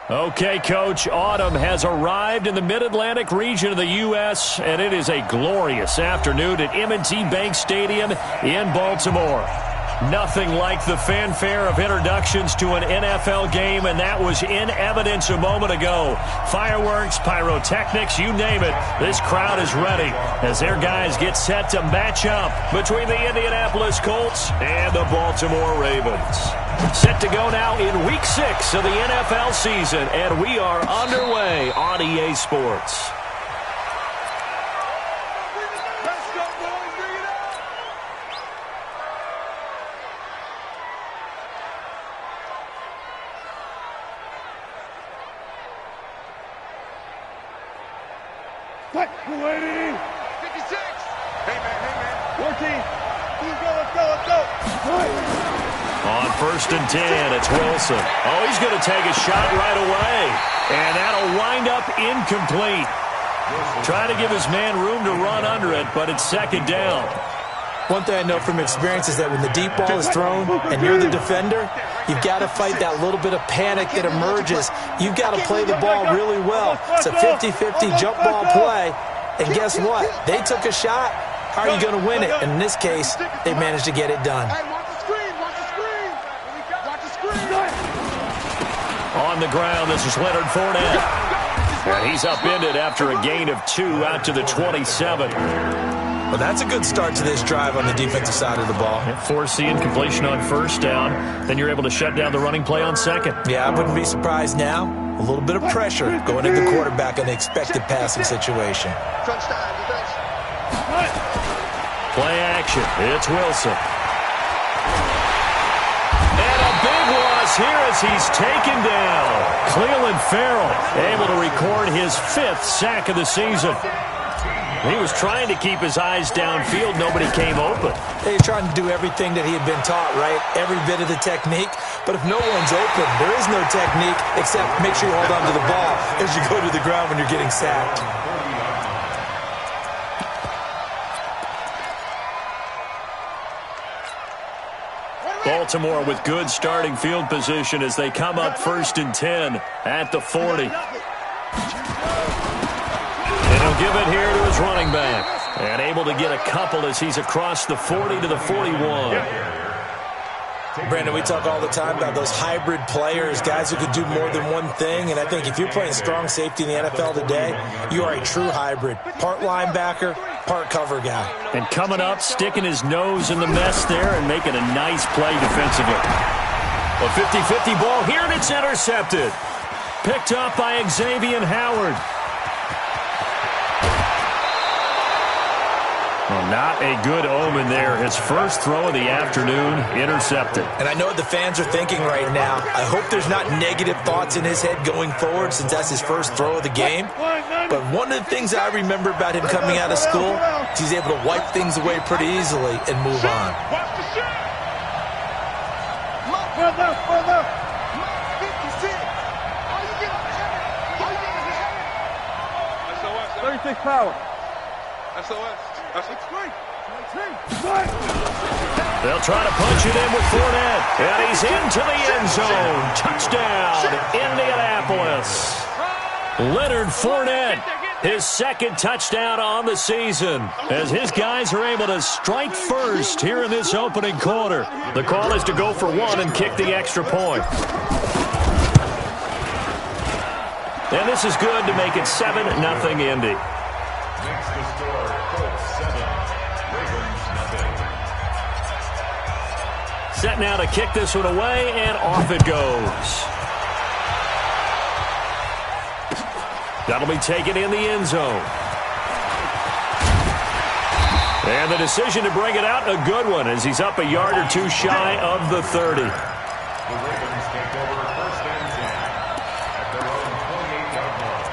Okay, Coach, autumn has arrived in the Mid-Atlantic region of the U.S., and it is a glorious afternoon at M&T Bank Stadium in Baltimore. Nothing like the fanfare of introductions to an NFL game, and that was in evidence a moment ago. Fireworks, pyrotechnics, you name it. This crowd is ready as their guys get set to match up between the Indianapolis Colts and the Baltimore Ravens. Set to go now in Week 6 of the NFL season, and we are underway on EA Sports. Waiting. 56. Hey, man. 14. Let's go. On 1st and 10, it's Wilson. Oh, he's going to take a shot right away. And that'll wind up incomplete. Trying to give his man room to run under it, but it's 2nd down. One thing I know from experience is that when the deep ball is thrown and you're the defender, you've got to fight that little bit of panic that emerges. You've got to play the ball really well. It's a 50-50 jump ball play. And guess what? They took a shot. How are you going to win it? And in this case, they managed to get it done. On the ground, this is Leonard Fournette. And he's upended after a gain of 2 out to the 27. Well, that's a good start to this drive on the defensive side of the ball. Forcing completion on 1st down. Then you're able to shut down the running play on 2nd. Yeah, I wouldn't be surprised now. A little bit of pressure going into the quarterback in the expected passing situation. Play action. It's Wilson. And a big loss here as he's taken down. Cleveland Farrell able to record his 5th sack of the season. He was trying to keep his eyes downfield. Nobody came open. He's trying to do everything that he had been taught, right? Every bit of the technique. But if no one's open, there is no technique except make sure you hold on to the ball as you go to the ground when you're getting sacked. Baltimore with good starting field position as they come up 1st and 10 at the 40. And he'll give it here to his running back. And able to get a couple as he's across the 40 to the 41. Brandon, we talk all the time about those hybrid players, guys who could do more than one thing. And I think if you're playing strong safety in the NFL today, you are a true hybrid. Part linebacker, part cover guy. And coming up, sticking his nose in the mess there and making a nice play defensively. A 50-50 ball here, and it's intercepted. Picked up by Xavier Howard. Well, not a good omen there. His first throw of the afternoon, intercepted. And I know what the fans are thinking right now. I hope there's not negative thoughts in his head going forward since that's his first throw of the game. But one of the things I remember about him coming out of school is he's able to wipe things away pretty easily and move on. 36 power. They'll try to punch it in with Fournette. And he's into the end zone. Touchdown, Indianapolis. Leonard Fournette, his 2nd touchdown on the season, as his guys are able to strike first here in this opening quarter. The call is to go for 1 and kick the extra point. And this is good to make it 7-0 Indy. Set now to kick this one away, and off it goes. That'll be taken in the end zone. And the decision to bring it out, a good one, as he's up a yard or 2 shy of the 30. The Ravens take over 1st and 10 at their own 28-yard line.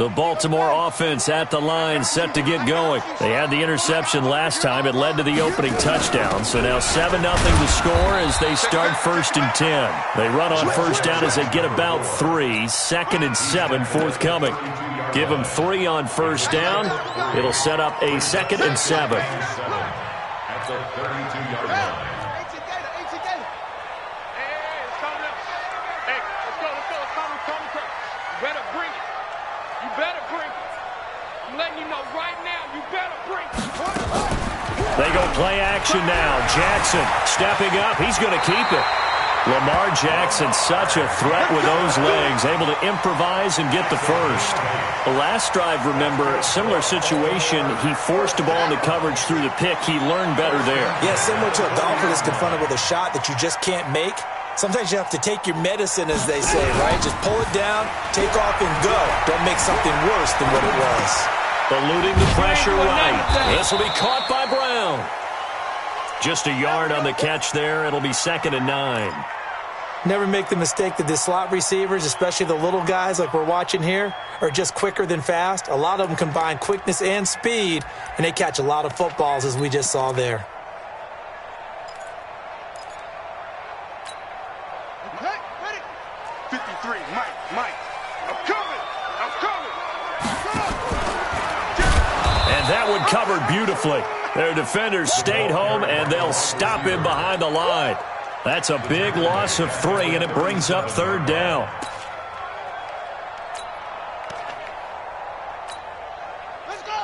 The Baltimore offense at the line, set to get going. They had the interception last time. It led to the opening touchdown. So now 7-0 to score as they start 1st and 10. They run on first down as they get about 3. 2nd and 7 forthcoming. Give them 3 on first down. It'll set up a 2nd and 7. At the 32-yard line. They go play action now. Jackson stepping up. He's going to keep it. Lamar Jackson, such a threat with those legs, able to improvise and get the first. The last drive, remember, similar situation. He forced the ball into coverage through the pick. He learned better there. Yeah, similar to a golfer that's confronted with a shot that you just can't make. Sometimes you have to take your medicine, as they say, right? Just pull it down, take off, and go. Don't make something worse than what it was. Eluding the pressure right. This will be caught by Brown. Just a yard on the catch there. It'll be 2nd and 9. Never make the mistake that the slot receivers, especially the little guys like we're watching here, are just quicker than fast. A lot of them combine quickness and speed, and they catch a lot of footballs, as we just saw there. Ready? 53, Mike. I'm coming. And that one covered beautifully. Their defenders stayed home, and they'll stop him behind the line. That's a big loss of 3, and it brings up 3rd down.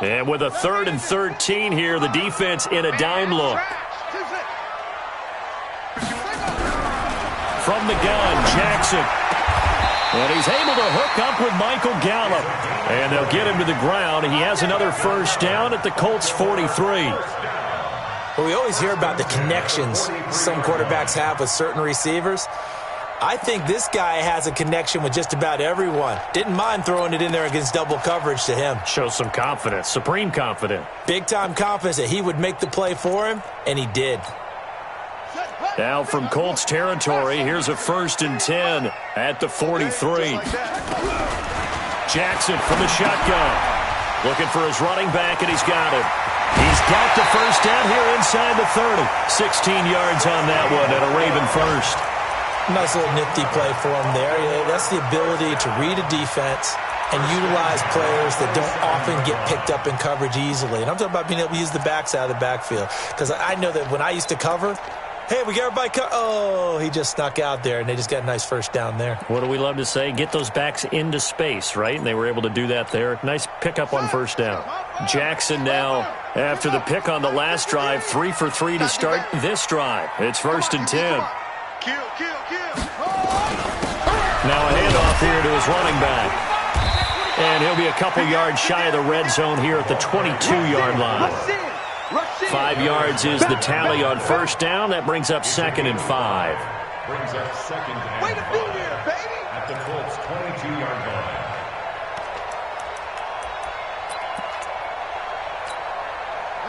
And with a 3rd and 13 here, the defense in a dime look. From the gun, Jackson. And he's able to hook up with Michael Gallup. And they'll get him to the ground. He has another first down at the Colts 43. Well, we always hear about the connections some quarterbacks have with certain receivers. I think this guy has a connection with just about everyone. Didn't mind throwing it in there against double coverage to him. Shows some confidence, supreme confidence. Big-time confidence that he would make the play for him, and he did. Now from Colts territory, here's a 1st and 10 at the 43. Jackson from the shotgun. Looking for his running back, and he's got him. He's got the first down here inside the 30. 16 yards on that one, and a Raven first. Nice little nifty play for him there. That's the ability to read a defense and utilize players that don't often get picked up in coverage easily. And I'm talking about being able to use the backside of the backfield. Because I know that when I used to cover, hey, we got everybody oh, he just snuck out there, and they just got a nice first down there. What do we love to say? Get those backs into space, right? And they were able to do that there. Nice pickup on first down. Jackson now, after the pick on the last drive, 3 for 3 to start this drive. It's 1st and 10. Kill. Now a handoff here to his running back. And he'll be a couple yards shy of the red zone here at the 22-yard line. 5 yards is the tally on first down. That brings up 2nd and 5. Brings up 2nd and 5. Way to be there, baby. At the Colts 22-yard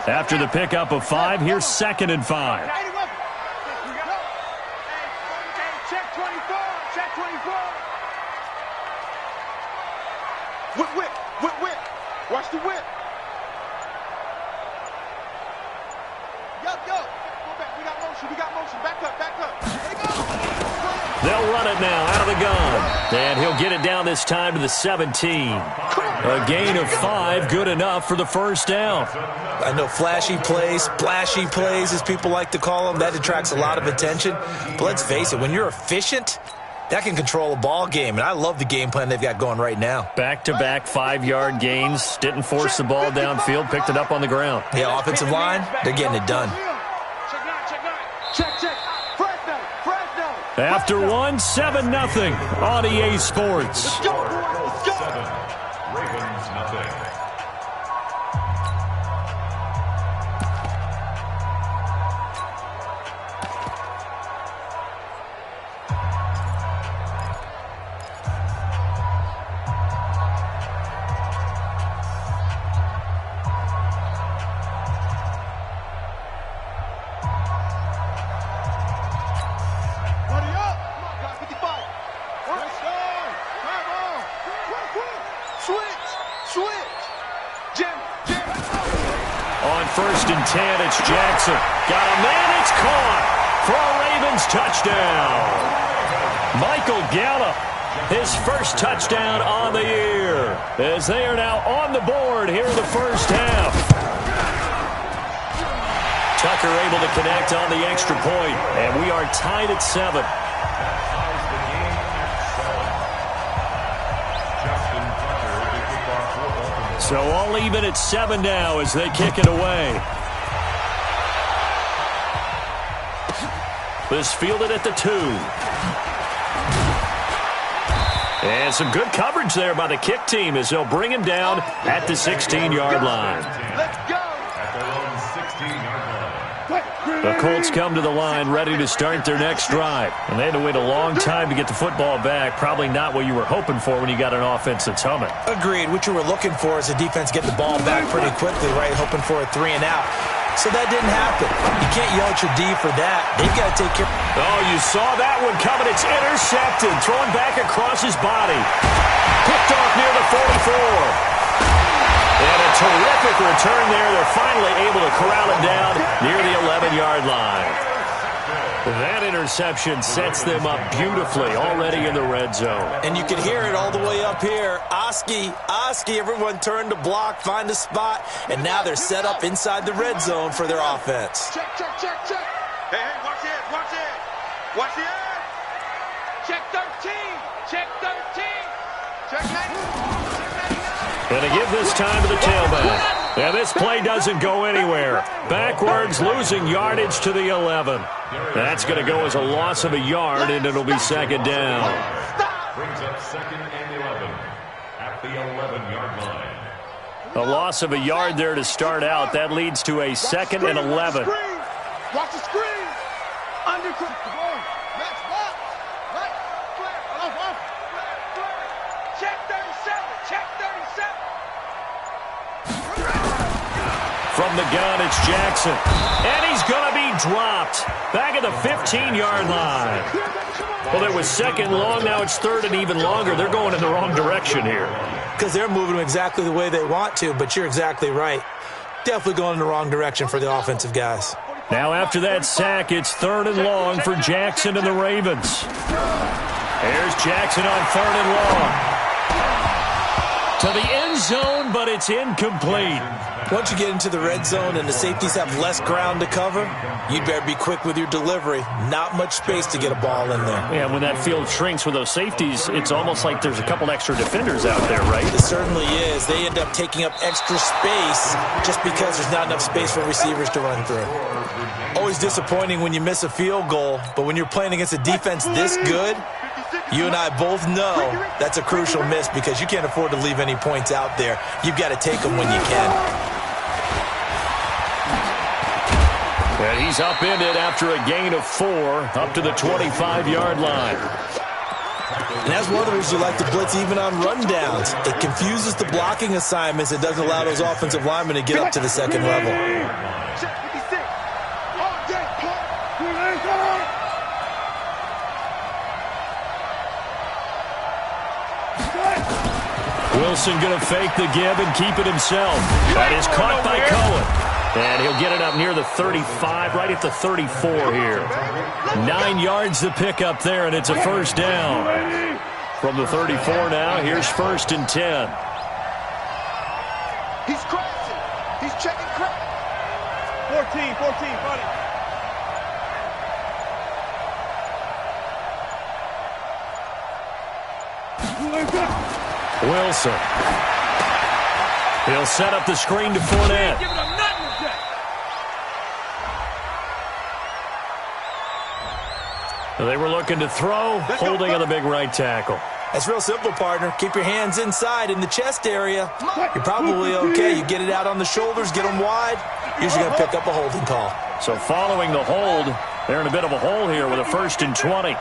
line. After the pickup of 5, here's 2nd and 5. Check 24. Whip. Watch the whip. Yo. Go back. We got motion. Back up. There you go. They'll run it now out of the gun. And he'll get it down this time to the 17. A gain of 5, good enough for the first down. I know flashy plays, splashy plays, as people like to call them, that attracts a lot of attention. But let's face it, when you're efficient, that can control a ball game. And I love the game plan they've got going right now. Back-to-back 5-yard gains. Didn't force the ball downfield. Picked it up on the ground. Yeah, offensive line, they're getting it done. Check. Fresno. After one, 7-0 on EA Sports. Let's go. Ravens nothing. Switch. Switch. Jim. On 1st and 10, it's Jackson. Got a man, it's caught for a Ravens touchdown. Michael Gallup, his first touchdown on the year, as they are now on the board here in the first half. Tucker able to connect on the extra point, and we are tied at 7. So all even at 7 now as they kick it away. This fielded at the 2. And some good coverage there by the kick team as they'll bring him down at the 16-yard line. Let's go. At their own 16-yard line. The Colts come to the line ready to start their next drive. And they had to wait a long time to get the football back. Probably not what you were hoping for when you got an offense that's humming. Agreed. What you were looking for is the defense get the ball back pretty quickly, right? Hoping for a 3 and out. So that didn't happen. You can't yell at your D for that. They've got to take care. Oh, you saw that one coming. It's intercepted. Thrown back across his body. Picked off near the 44. And a terrific return there. They're finally able to corral it down near the 11-yard line. That interception sets them up beautifully already in the red zone. And you can hear it all the way up here. Oski, everyone turned to block, find a spot, and now they're set up inside the red zone for their offense. Check. Hey, watch the edge. Watch the edge. Check 13. Check 13. Check 99. Going to give this time to the tailback. And this play doesn't go anywhere. Backwards, losing yardage to the 11. That's going to go as a loss of a yard, and it'll be 2nd down. Brings up 2nd and 11 at the 11-yard line. A loss of a yard there to start out. That leads to a 2nd and 11. Watch the screen. Under control. Let's walk. Right. Off. Check 37. Check 37. From the gun, it's Jackson. And he's going to be dropped. Back at the 15-yard line. Well, it was 2nd long. Now it's 3rd and even longer. They're going in the wrong direction here. Because they're moving them exactly the way they want to, but you're exactly right. Definitely going in the wrong direction for the offensive guys. Now after that sack, it's 3rd and long for Jackson and the Ravens. There's Jackson on 3rd and long. To the end zone, but it's incomplete. Once you get into the red zone and the safeties have less ground to cover, you better be quick with your delivery. Not much space to get a ball in there. Yeah, when that field shrinks with those safeties, it's almost like there's a couple extra defenders out there, right? It certainly is. They end up taking up extra space just because there's not enough space for receivers to run through. Always disappointing when you miss a field goal, but when you're playing against a defense this good, you and I both know that's a crucial miss because you can't afford to leave any points out there. You've got to take them when you can. And he's upended after a gain of 4 up to the 25-yard line. And that's one of the reasons you like to blitz even on rundowns. It confuses the blocking assignments. It doesn't allow those offensive linemen to get up to the 2nd level. Wilson going to fake the give and keep it himself. That is caught by Cohen. And he'll get it up near the 35, right at the 34 here. 9 yards to pick up there, and it's a 1st down. From the 34 now, here's 1st and 10. He's crashing. He's checking crack. 14, buddy. Wilson. He'll set up the screen to Fournette. They were looking to throw, holding on the big right tackle. That's real simple, partner. Keep your hands inside in the chest area. You're probably okay. You get it out on the shoulders, get them wide. Usually going to pick up a holding call. So following the hold, they're in a bit of a hole here with a 1st and 20.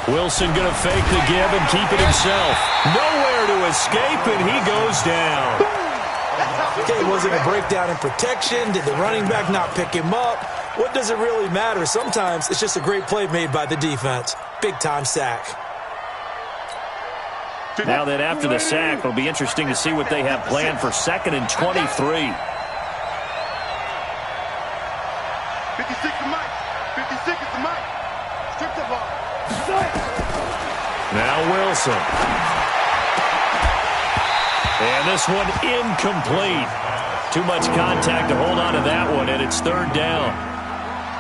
Wilson going to fake the give and keep it himself. Nowhere to escape, and he goes down. Okay, was it a breakdown in protection? Did the running back not pick him up? What does it really matter? Sometimes it's just a great play made by the defense. Big-time sack. Now then, after the sack, it'll be interesting to see what they have planned for 2nd and 23. 56 to Mike. 56 is to Mike. Strip the ball. Now Wilson. And this one incomplete. Too much contact to hold on to that one, and it's 3rd down.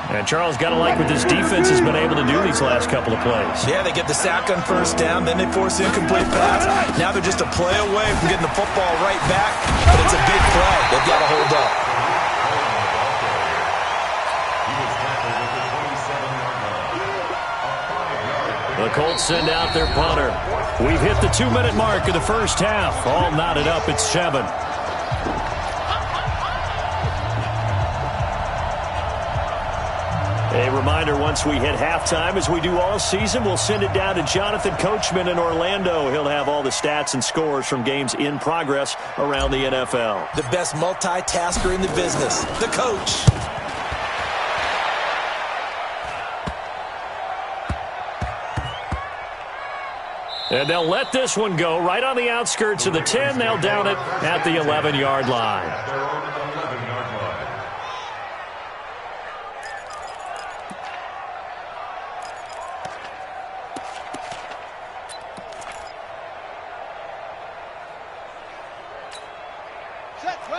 And Charles, got to like what this defense has been able to do these last couple of plays. Yeah, they get the sack on 1st down, then they force an incomplete pass. Now they're just a play away from getting the football right back, but it's a big play. They've got to hold up. The Colts send out their punter. We've hit the 2-minute mark of the first half. All knotted up at 7. A reminder, once we hit halftime, as we do all season, we'll send it down to Jonathan Coachman in Orlando. He'll have all the stats and scores from games in progress around the NFL. The best multitasker in the business, the coach. And they'll let this one go right on the outskirts of the 10. They'll down it at the 11-yard line.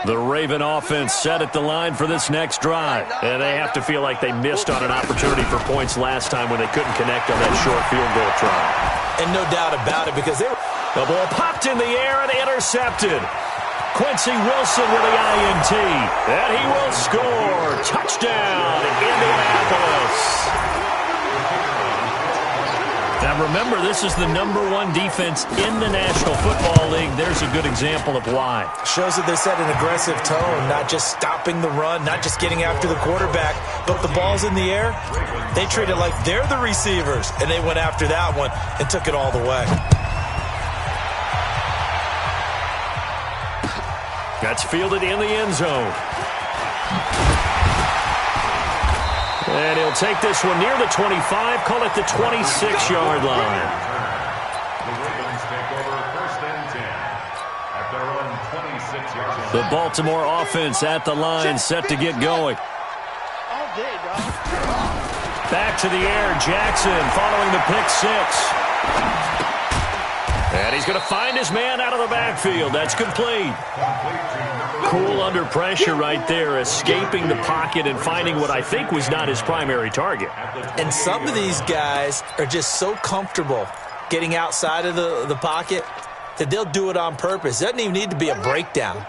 The Raven offense set at the line for this next drive. And they have to feel like they missed on an opportunity for points last time when they couldn't connect on that short field goal try. And no doubt about it, because they were... The ball popped in the air and intercepted. Quincy Wilson with the INT. And he will score. Touchdown, Indianapolis. Now remember, this is the #1 defense in the National Football League. There's a good example of why. Shows that they set an aggressive tone, not just stopping the run, not just getting after the quarterback, but the ball's in the air. They treat it like they're the receivers, and they went after that one and took it all the way. That's fielded in the end zone. And he'll take this one near the 25, call it the 26-yard line. The Ravens take over 1st and 10 at their own 26-yard line. The Baltimore offense at the line, set to get going. Back to the air, Jackson following the pick 6. And he's going to find his man out of the backfield. That's complete. Cool under pressure right there, escaping the pocket and finding what I think was not his primary target. And some of these guys are just so comfortable getting outside of the pocket that they'll do it on purpose. It doesn't even need to be a breakdown.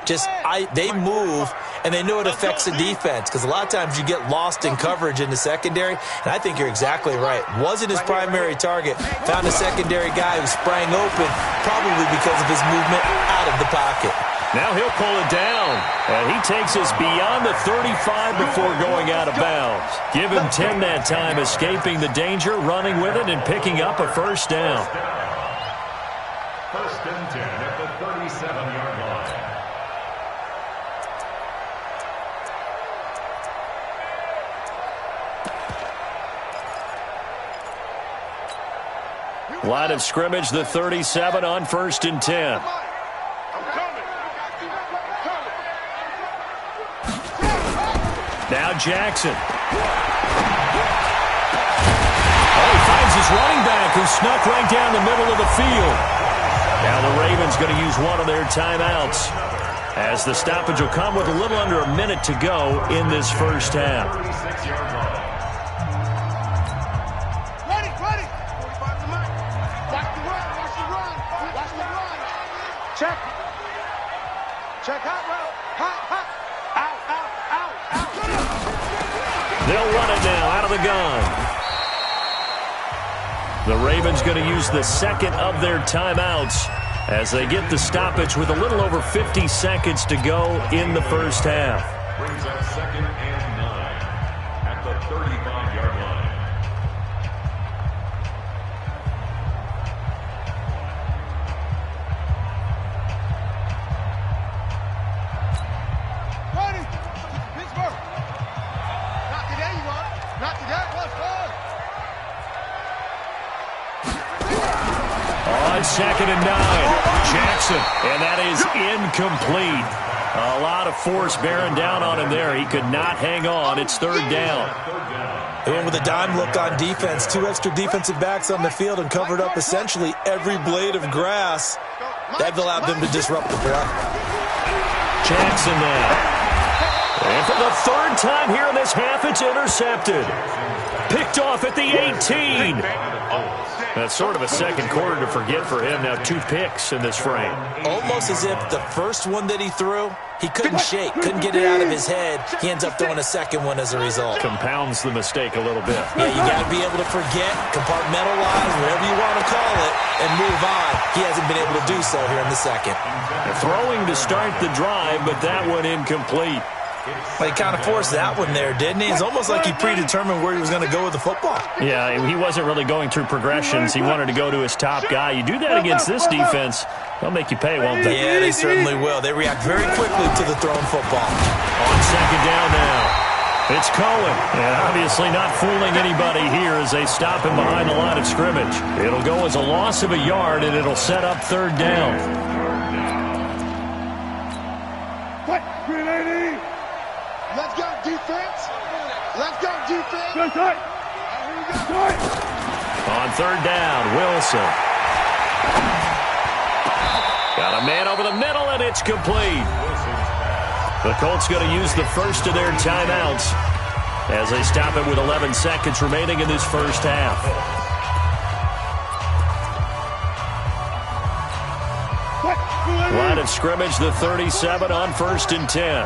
They move, and they know it affects the defense, because a lot of times you get lost in coverage in the secondary, and I think you're exactly right. Wasn't his primary target. Found a secondary guy who sprang open, probably because of his movement out of the pocket. Now he'll pull it down, and he takes us beyond the 35 before going out of bounds. Give him 10 that time, escaping the danger, running with it, and picking up a 1st down. 1st and 10 at the 37-yard line. Line of scrimmage, the 37 on 1st and 10. Now Jackson. Oh, he finds his running back who snuck right down the middle of the field. Now the Ravens going to use one of their timeouts, as the stoppage will come with a little under a minute to go in this first half. 36-yard line. Ready. 45 to Mike. Watch the run. Watch the run. Check hot route. Hot. Out. They'll run it now out of the gun. The Ravens going to use the second of their timeouts as they get the stoppage with a little over 50 seconds to go in the first half. Brings up 2nd and 9 at the 35-yard line. Ready. Pittsburgh. Not today, you are. Not today. Let's go. On 2nd and 9. Jackson, and that is incomplete. A lot of force bearing down on him there. He could not hang on. It's 3rd down. They went with a dime look on defense. 2 extra defensive backs on the field and covered up essentially every blade of grass. That allowed them to disrupt the play. Jackson now. And for the 3rd time here in this half, it's intercepted. Picked off at the 18. That's sort of a second quarter to forget for him. Now 2 picks in this frame. Almost as if the first one that he threw, he couldn't shake, couldn't get it out of his head. He ends up throwing a second one as a result. Compounds the mistake a little bit. Yeah, you got to be able to forget, compartmentalize, whatever you want to call it, and move on. He hasn't been able to do so here in the second. Throwing to start the drive, but that one incomplete. Well, he kind of forced that one there, didn't he? It's almost like he predetermined where he was going to go with the football. Yeah, he wasn't really going through progressions. He wanted to go to his top guy. You do that against this defense, they'll make you pay, won't they? Yeah, they certainly will. They react very quickly to the thrown football. On 2nd down now. It's Cohen, and obviously not fooling anybody here as they stop him behind the line of scrimmage. It'll go as a loss of a yard, and it'll set up 3rd down. Let's go, defense. Let's go, defense. On 3rd down, Wilson. Got a man over the middle, and it's complete. The Colts going to use the first of their timeouts as they stop it with 11 seconds remaining in this first half. Line of scrimmage, the 37 on 1st and 10.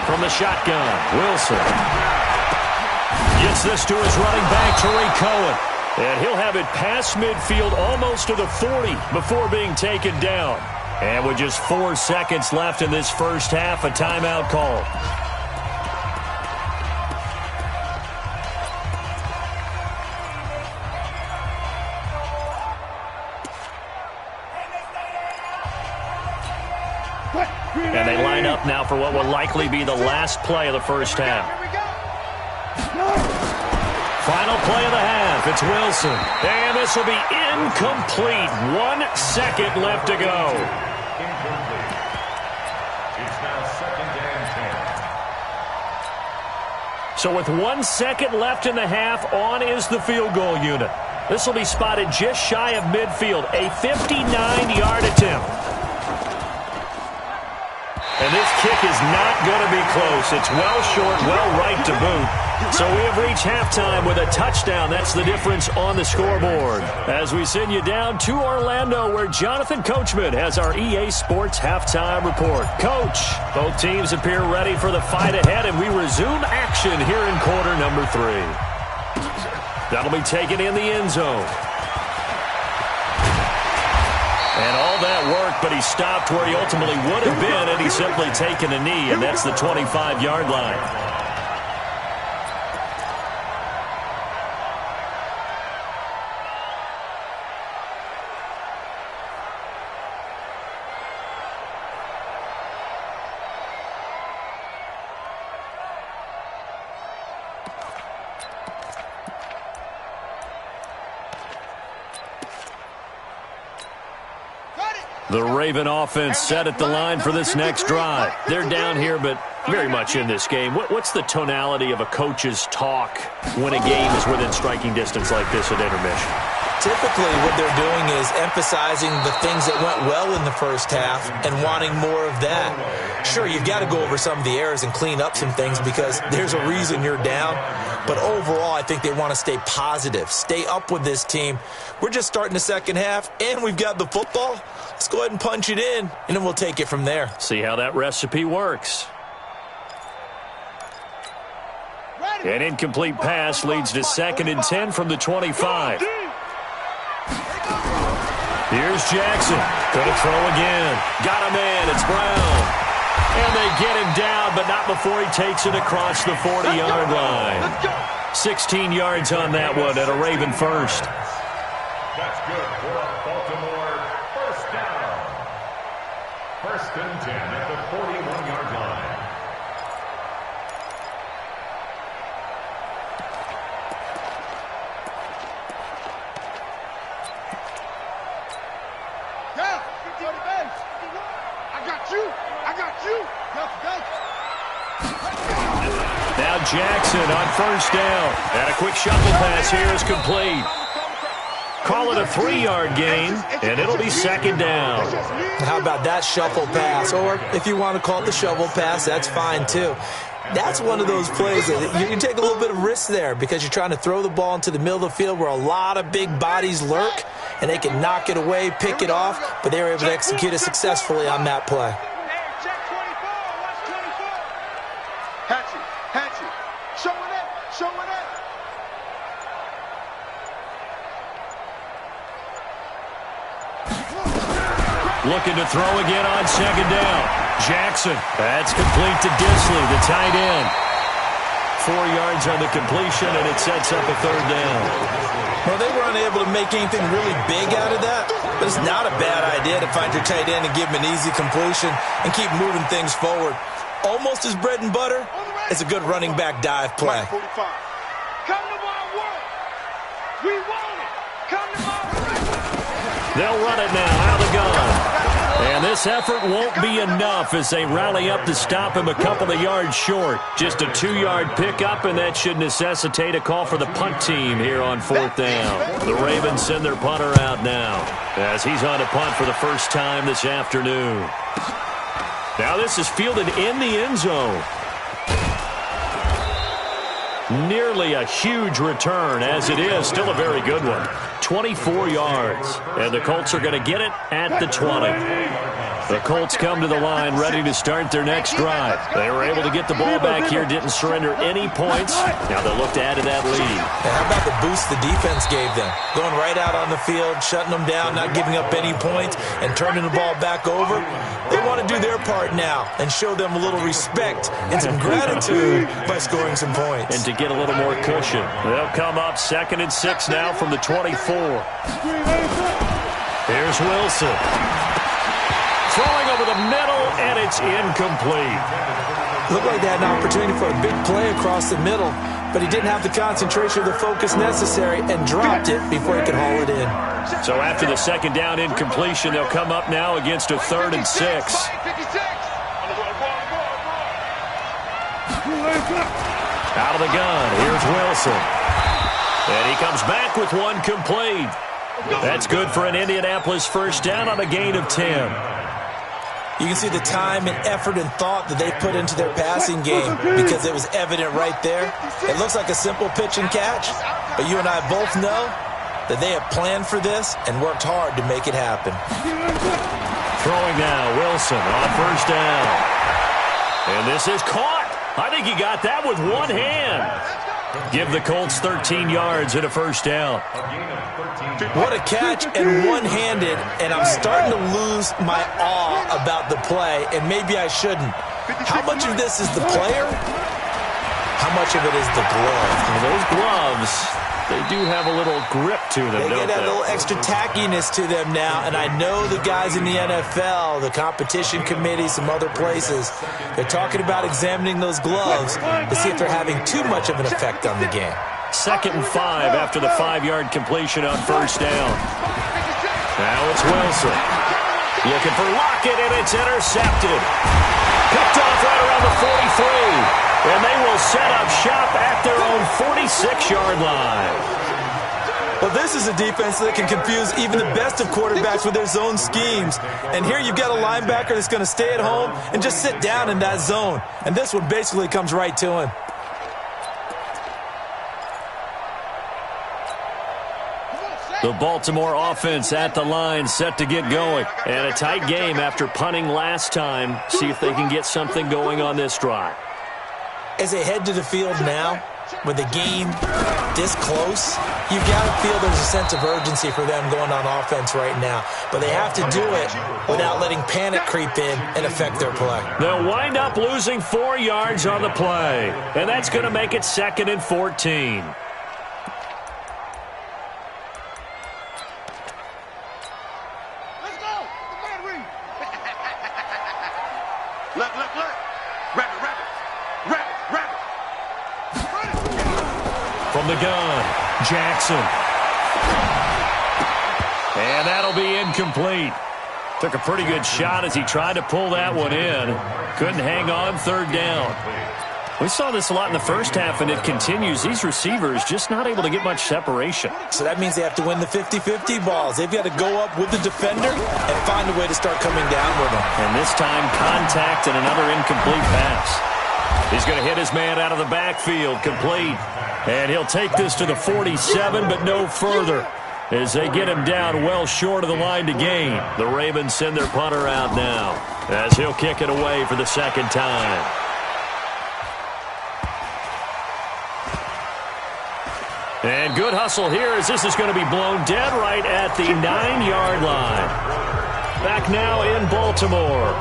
From the shotgun, Wilson gets this to his running back, Tariq Cohen. And he'll have it past midfield almost to the 40 before being taken down. And with just 4 seconds left in this first half, a timeout called. And they line up now for what will likely be the last play of the first half. Final play of the half. It's Wilson. And this will be incomplete. 1 second left to go. It's now 2nd and 10. So with 1 second left in the half, on is the field goal unit. This will be spotted just shy of midfield. A 59-yard attempt. And this kick is not going to be close. It's well short, well right to boot. So we have reached halftime with a touchdown. That's the difference on the scoreboard. As we send you down to Orlando, where Jonathan Coachman has our EA Sports halftime report. Coach, both teams appear ready for the fight ahead, and we resume action here in quarter number 3. That'll be taken in the end zone. And all that work, but he stopped where he ultimately would have been had he simply taken a knee, and that's the 25-yard line. The Raven offense set at the line for this next drive. They're down here, but very much in this game. What's the tonality of a coach's talk when a game is within striking distance like this at intermission? Typically, what they're doing is emphasizing the things that went well in the first half and wanting more of that. Sure, you've got to go over some of the errors and clean up some things because there's a reason you're down. But overall, I think they want to stay positive, stay up with this team. We're just starting the second half, and we've got the football. Let's go ahead and punch it in, and then we'll take it from there. See how that recipe works. An incomplete pass leads to 2nd and 10 from the 25. Here's Jackson. Gonna throw again. Got a man. It's Brown. And they get him down, but not before he takes it across the 40-yard line. 16 yards on that one at a Raven first. That's good for a Baltimore first down. 1st and 10 at the 41-yard line. Jackson on first down. And a quick shuffle pass here is complete. Call it a 3-yard gain, and it'll be second down. How about that shuffle pass? Or if you want to call it the shovel pass, that's fine too. That's one of those plays that you can take a little bit of risk there because you're trying to throw the ball into the middle of the field where a lot of big bodies lurk, and they can knock it away, pick it off, but they were able to execute it successfully on that play. Looking to throw again on second down. Jackson. That's complete to Disley, the tight end. 4 yards on the completion, and it sets up a third down. Well, they were unable to make anything really big out of that, but it's not a bad idea to find your tight end and give him an easy completion and keep moving things forward. Almost as bread and butter as a good running back dive play. Come to my work. We want it. Come to my work. They'll run it now out of the gun. And this effort won't be enough as they rally up to stop him a couple of yards short. Just a 2-yard pickup, and that should necessitate a call for the punt team here on 4th down. The Ravens send their punter out now as he's on to punt for the first time this afternoon. Now this is fielded in the end zone. Nearly a huge return, as it is. Still a very good one. 24 yards. And the Colts are going to get it at the 20. The Colts come to the line ready to start their next drive. They were able to get the ball back here, didn't surrender any points. Now they'll look to add to that lead. And how about the boost the defense gave them? Going right out on the field, shutting them down, not giving up any points, and turning the ball back over. They want to do their part now and show them a little respect and some gratitude by scoring some points. And to get a little more cushion. They'll come up 2nd and 6 now from the 24. Here's Wilson. Throwing over the middle, and it's incomplete. Looked like they had an opportunity for a big play across the middle, but he didn't have the concentration or the focus necessary and dropped it before he could haul it in. So after the 2nd down incompletion, they'll come up now against a 3rd and 6. Out of the gun, here's Wilson. And he comes back with one complete. That's good for an Indianapolis first down on a gain of 10. You can see the time and effort and thought that they put into their passing game because it was evident right there. It looks like a simple pitch and catch, but you and I both know that they have planned for this and worked hard to make it happen. Throwing now, Wilson on first down. And this is caught. I think he got that with one hand. Give the Colts 13 yards and a first down. What a catch and one-handed, and I'm starting to lose my awe about the play, and maybe I shouldn't. How much of this is the player? How much of it is the glove? Well, those gloves, they do have a little grip to them, They don't get they? a little extra tackiness to them now, and I know the guys in the NFL, the competition committee, some other places, they're talking about examining those gloves to see if they're having too much of an effect on the game. 2nd and 5 after the 5-yard completion on first down. Now it's Wilson. Looking for Lockett, and it's intercepted. Picked off right around the 43. And they will set up shop at their own 46-yard line. Well, this is a defense that can confuse even the best of quarterbacks with their zone schemes. And here you've got a linebacker that's going to stay at home and just sit down in that zone. And this one basically comes right to him. The Baltimore offense at the line, set to get going. And a tight game after punting last time. See if they can get something going on this drive. As they head to the field now, with the game this close, you've got to feel there's a sense of urgency for them going on offense right now. But they have to do it without letting panic creep in and affect their play. They'll wind up losing 4 yards on the play. And that's going to make it 2nd and 14. From the gun, Jackson. And that'll be incomplete. Took a pretty good shot as he tried to pull that one in. Couldn't hang on 3rd down. We saw this a lot in the first half, and it continues. These receivers just not able to get much separation. So that means they have to win the 50-50 balls. They've got to go up with the defender and find a way to start coming down with them. And this time, contact and another incomplete pass. He's going to hit his man out of the backfield, complete. And he'll take this to the 47, but no further, as they get him down well short of the line to gain. The Ravens send their punter out now, as he'll kick it away for the second time. And good hustle here, as this is going to be blown dead right at the 9-yard line. Back now in Baltimore.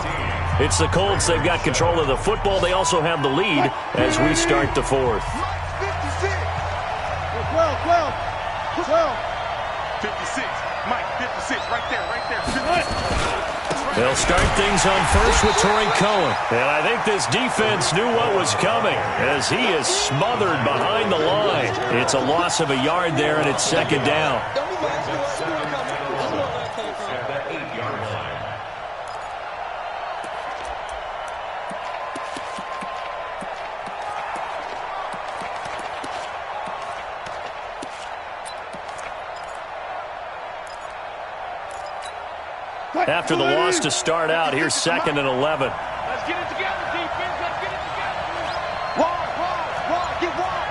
It's the Colts. They've got control of the football. They also have the lead as we start the fourth. 56, Mike, 56, right there. They'll start things on first with Torrey Cohen. And I think this defense knew what was coming, as he is smothered behind the line. It's a loss of a yard there, and it's second down. After the loss to start out, here's 2nd and 11. Let's get it together, defense. Let's get it together. Wide, get wide.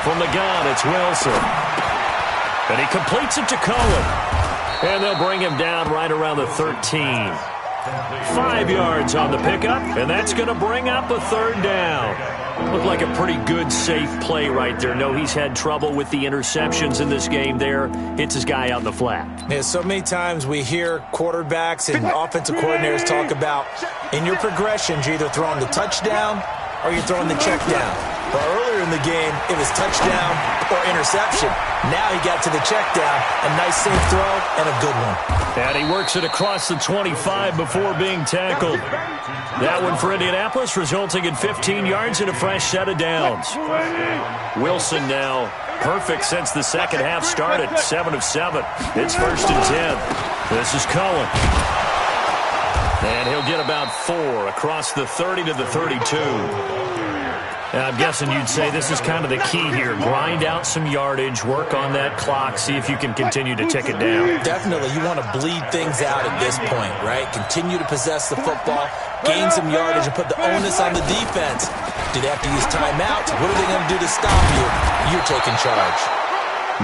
From the gun, it's Wilson. And he completes it to Cohen. And they'll bring him down right around the 13. 5 yards on the pickup, and that's going to bring up a third down. Looked like a pretty good, safe play right there. No, he's had trouble with the interceptions in this game there. Hits his guy out in the flat. Yeah, so many times we hear quarterbacks and offensive coordinators talk about, in your progressions, you're either throwing the touchdown or you're throwing the check down. Well, earlier in the game, it was touchdown or interception. Now he got to the check down. A nice safe throw and a good one. And he works it across the 25 before being tackled. That one for Indianapolis, resulting in 15 yards and a fresh set of downs. Wilson now perfect since the second half started. 7 of 7. It's 1st and 10. This is Cohen. And he'll get about 4 across the 30 to the 32. I'm guessing you'd say this is kind of the key here. Grind out some yardage, work on that clock, see if you can continue to tick it down. Definitely. You want to bleed things out at this point, right? Continue to possess the football, gain some yardage, and put the onus on the defense. Do they have to use timeouts? What are they going to do to stop you? You're taking charge.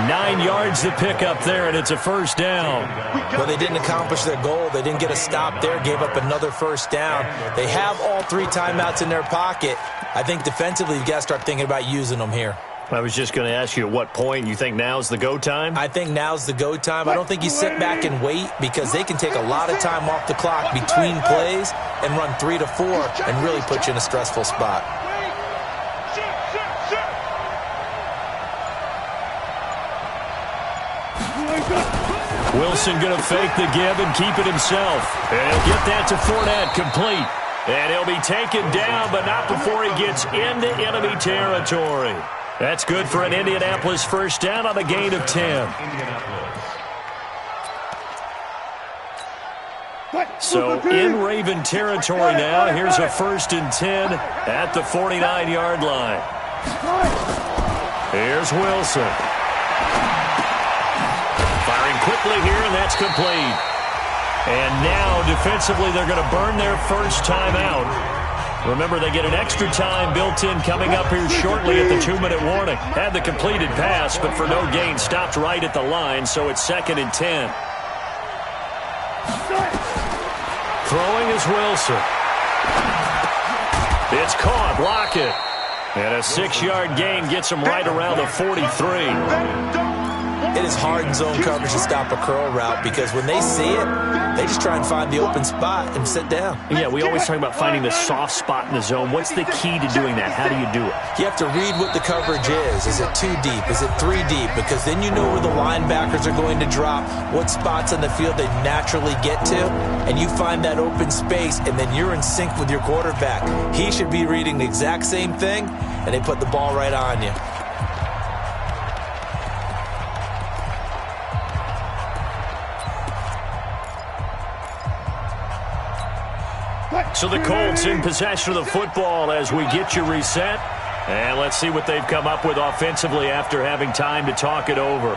9 yards to pick up there, and it's a first down. Well, they didn't accomplish their goal. They didn't get a stop there, gave up another first down. They have all 3 timeouts in their pocket. I think defensively, you've got to start thinking about using them here. I was just going to ask you at what point you think now's the go time? I think now's the go time. I don't think you sit back and wait, because they can take a lot of time off the clock between plays and run 3 to 4 and really put you in a stressful spot. Wilson going to fake the give and keep it himself. And he'll get that to Fournette, complete. And he'll be taken down, but not before he gets into enemy territory. That's good for an Indianapolis first down on a gain of 10. So in Raven territory now, here's a 1st and 10 at the 49-yard line. Here's Wilson. Firing quickly here, and that's complete. And now, defensively, they're going to burn their first time out. Remember, they get an extra time built in coming up here shortly at the 2-minute warning. Had the completed pass, but for no gain, stopped right at the line, so it's 2nd and 10. Throwing is Wilson. It's caught. Block it. And a 6-yard gain gets him right around the 43. It is hard in zone coverage to stop a curl route, because when they see it, they just try and find the open spot and sit down. Yeah, we always talk about finding the soft spot in the zone. What's the key to doing that? How do you do it? You have to read what the coverage is. Is it 2 deep? Is it 3 deep? Because then you know where the linebackers are going to drop, what spots on the field they naturally get to, and you find that open space, and then you're in sync with your quarterback. He should be reading the exact same thing, and they put the ball right on you. So the Colts in possession of the football as we get you reset. And let's see what they've come up with offensively after having time to talk it over.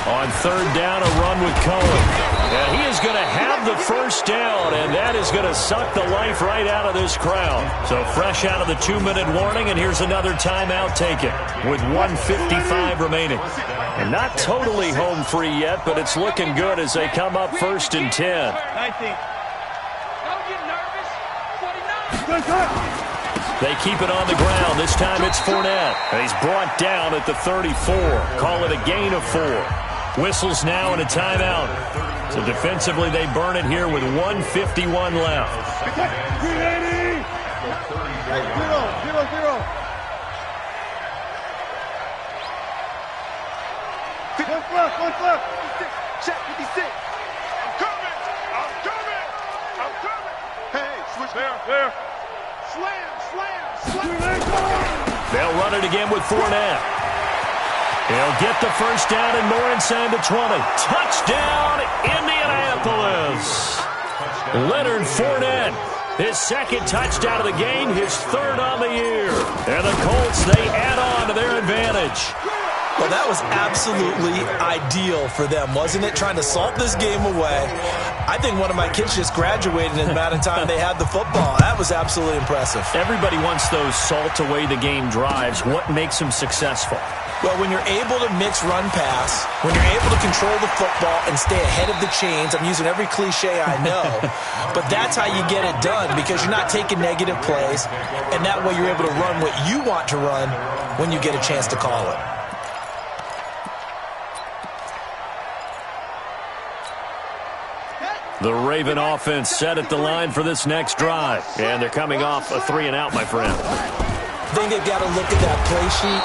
On third down, a run with Cohen. And he is going to have the first down, and that is going to suck the life right out of this crowd. So fresh out of the 2-minute warning, and here's another timeout taken with 1:55 remaining. And not totally home free yet, but it's looking good as they come up 1st and 10. 19. Don't get nervous. 49. They keep it on the ground. This time it's Fournette. And he's brought down at the 34. Call it a gain of 4. Whistles now and a timeout. So defensively they burn it here with 1:51 left. 380. 0-0-0. One fluff. Check 56. I'm coming. Hey, switch there. Slam. They'll run it again with Fournette. He'll get the first down and more inside the 20. Touchdown, Indianapolis. Leonard Fournette, his second touchdown of the game, his third on the year. And the Colts, they add on to their advantage. Well, that was absolutely ideal for them, wasn't it? Trying to salt this game away. I think one of my kids just graduated in the amount of time they had the football. That was absolutely impressive. Everybody wants those salt-away-the-game drives. What makes them successful? Well, when you're able to mix run-pass, when you're able to control the football and stay ahead of the chains, I'm using every cliche I know, but that's how you get it done because you're not taking negative plays, and that way you're able to run what you want to run when you get a chance to call it. The Raven offense set at the line for this next drive. And they're coming off a 3-and-out, my friend. I think they've got to look at that play sheet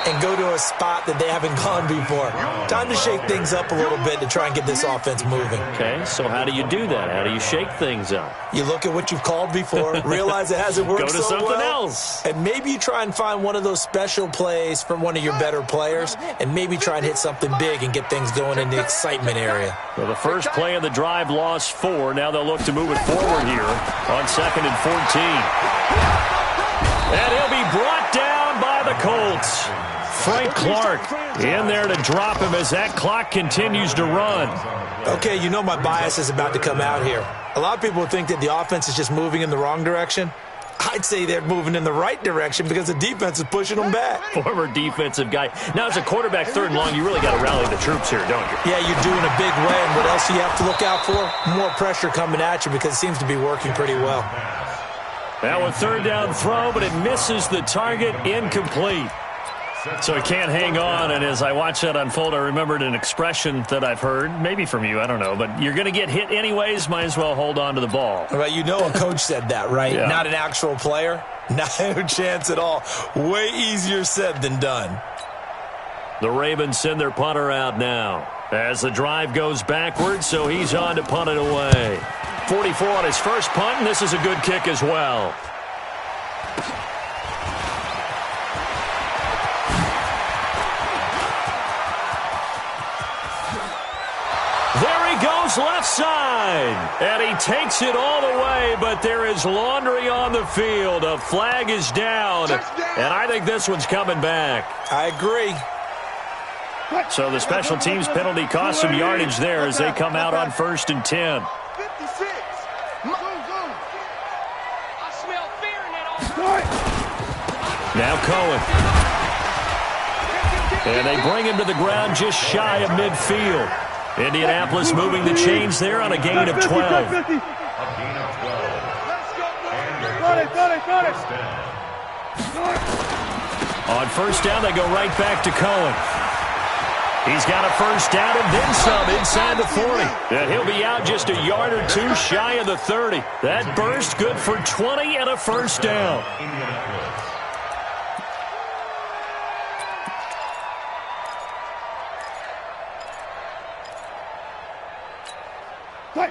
and go to a spot that they haven't gone before. Time to shake things up a little bit to try and get this offense moving. Okay, so how do you do that? How do you shake things up? You look at what you've called before, realize it hasn't worked so well. Go to something else. And maybe you try and find one of those special plays from one of your better players, and maybe try and hit something big and get things going in the excitement area. Well, the first play of the drive lost 4. Now they'll look to move it forward here on 2nd and 14. And he'll be brought down by the Colts. Frank Clark in there to drop him as that clock continues to run. Okay, you know my bias is about to come out here. A lot of people think that the offense is just moving in the wrong direction. I'd say they're moving in the right direction because the defense is pushing them back. Former defensive guy. Now, as a quarterback 3rd and long, you really got to rally the troops here, don't you? Yeah, you're doing a big way, and what else do you have to look out for? More pressure coming at you because it seems to be working pretty well. Now a 3rd down throw, but it misses the target, incomplete. So he can't hang on, and as I watch that unfold, I remembered an expression that I've heard, maybe from you, I don't know, but you're going to get hit anyways, might as well hold on to the ball. Well, you know a coach said that, right? Yeah. Not an actual player? No chance at all. Way easier said than done. The Ravens send their punter out now as the drive goes backwards, so he's on to punt it away. 44 on his first punt, and this is a good kick as well. Left side, and he takes it all the way, but there is laundry on the field. A flag is down, and I think this one's coming back. I agree. So the special teams penalty cost some yardage there as they come out on 1st and 10. 56. I smell fear in that. Now Cohen. And they bring him to the ground just shy of midfield. Indianapolis moving the chains there on a gain of 12. A gain of 12. On 1st down, they go right back to Cohen. He's got a first down and then some inside the 40. And he'll be out just a yard or 2 shy of the 30. That burst good for 20 and a first down.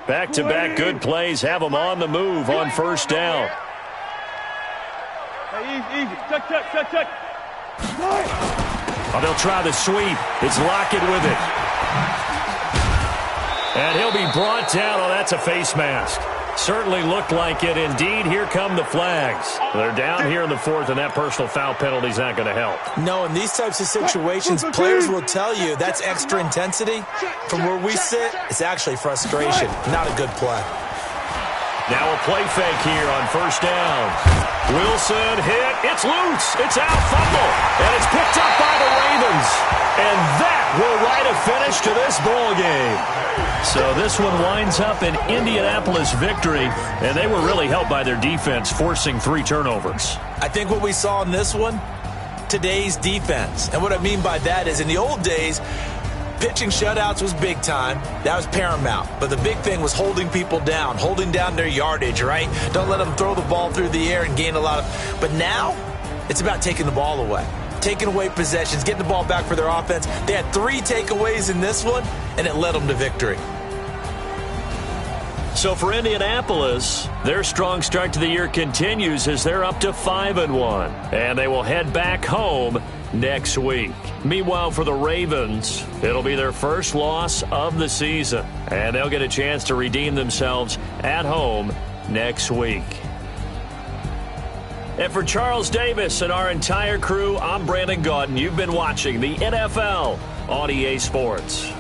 Back-to-back good plays have them on the move on 1st down. Easy. Check. Oh, they'll try the sweep. It's Lockett with it. And he'll be brought down. Oh, that's a face mask. Certainly looked like it. Indeed, here come the flags. They're down here in the fourth, and that personal foul penalty is not going to help. No, in these types of situations, players will tell you that's extra intensity. From where we sit, it's actually frustration. Not a good play. Now a play fake here on first down. Wilson hit. It's loose. It's out. Fumble. And it's picked up by the Ravens. And that will write a finish to this ball game. So this one winds up an Indianapolis victory, and they were really helped by their defense, forcing 3 turnovers. I think what we saw in this one, today's defense. And what I mean by that is in the old days, pitching shutouts was big time. That was paramount. But the big thing was holding people down, holding down their yardage, right? Don't let them throw the ball through the air and gain a lot of... But now, it's about taking the ball away. Taking away possessions, getting the ball back for their offense. They had 3 takeaways in this one, and it led them to victory. So for Indianapolis, their strong start to the year continues as they're up to 5-1. And they will head back home next week. Meanwhile, for the Ravens, it'll be their first loss of the season. And they'll get a chance to redeem themselves at home next week. And for Charles Davis and our entire crew, I'm Brandon Gaudin. You've been watching the NFL on EA Sports.